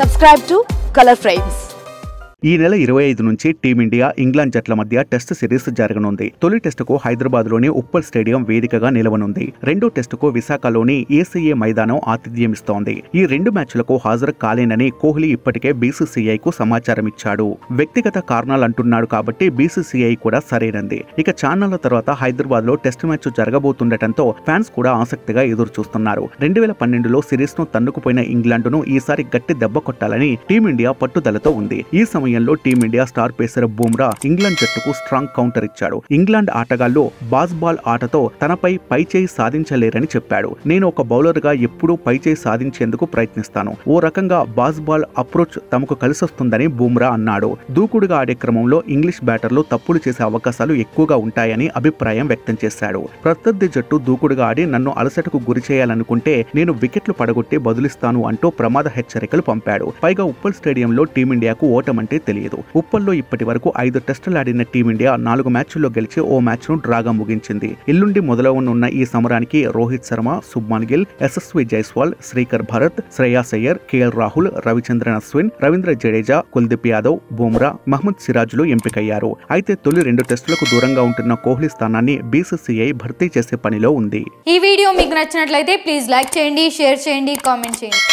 Subscribe to Color Frames. ఈ నెల 25 నుంచి టీమిండియా ఇంగ్లాండ్ జట్ల మధ్య టెస్ట్ సిరీస్ జరగనుంది. తొలి టెస్టుకు హైదరాబాద్లోని ఉప్పల్ స్టేడియం వేదికగా నిలవనుంది. రెండో టెస్టుకు విశాఖలోని ఏసీఏ మైదానం ఆతిథ్యమిస్తోంది. ఈ రెండు మ్యాచ్లకు హాజరు కాలేనని కోహ్లీ ఇప్పటికే బీసీసీఐకు సమాచారం ఇచ్చాడు. వ్యక్తిగత కారణాలంటున్నాడు కాబట్టి బీసీసీఐ కూడా సరైనది. ఇక చాన్నాళ్ల తర్వాత హైదరాబాద్లో టెస్ట్ మ్యాచ్ జరగబోతుండటంతో ఫ్యాన్స్ కూడా ఆసక్తిగా ఎదురు చూస్తున్నారు. 2012లో సిరీస్ ను తన్నుకుపోయిన ఇంగ్లాండ్ను ఈసారి గట్టి దెబ్బ కొట్టాలని టీమిండియా పట్టుదలతో ఉంది. ఈ సమయంలో team India star pacer Bumrah England జట్టుకు స్ట్రాంగ్ కౌంటర్ ఇచ్చాడు. ఇంగ్లాండ్ ఆటగాళ్లు బాల్ ఆటతో తనపై పైచేయి సాధించలేరని చెప్పాడు. నేను ఒక బౌలర్ గా ఎప్పుడూ పైచేయి సాధించేందుకు ప్రయత్నిస్తాను. ఓ రకంగా బాల్ అప్రోచ్ తమకు కలిసొస్తుందని బుమ్రా అన్నాడు. దూకుడుగా ఆడే క్రమంలో ఇంగ్లీష్ బ్యాటర్లు తప్పులు చేసే అవకాశాలు ఎక్కువగా ఉంటాయని అభిప్రాయం వ్యక్తం చేశాడు. ప్రత్యర్థి జట్టు దూకుడుగా ఆడి నన్ను అలసటకు గురి చేయాలనుకుంటే నేను వికెట్లు పడగొట్టి బదులిస్తాను అంటూ ప్రమాద హెచ్చరికలు పంపాడు. పైగా ఉప్పల్ స్టేడియంలో టీమిండియాకు ఓటమంటే తెలియదు. ఉప్పల్లో ఇప్పటి వరకు 5 టెస్టులు ఆడిన టీమిండియా 4 మ్యాచ్ల్లో గెలిచి ఓ మ్యాచ్ను డ్రాగా ముగించింది. ఎల్లుండి మొదలవనున్న ఈ సమరానికి రోహిత్ శర్మ, శుభ్మన్ గిల్, యశస్వి జైస్వాల్, శ్రీకర్ భరత్, శ్రేయాస్ అయ్యర్, కేఎల్ రాహుల్, రవిచంద్రన్ అశ్విన్, రవీంద్ర జడేజా, కుల్దీప్ యాదవ్, బుమ్రా, మహ్మద్ సిరాజ్లు ఎంపికయ్యారు. అయితే తొలి 2 టెస్టులకు దూరంగా ఉంటున్న కోహ్లీ స్థానాన్ని బీసీసీఐ భర్తీ చేసే పనిలో ఉంది. ఈ వీడియో మీకు నచ్చినట్లయితే ప్లీజ్ లైక్ చేయండి, షేర్ చేయండి, కామెంట్ చేయండి.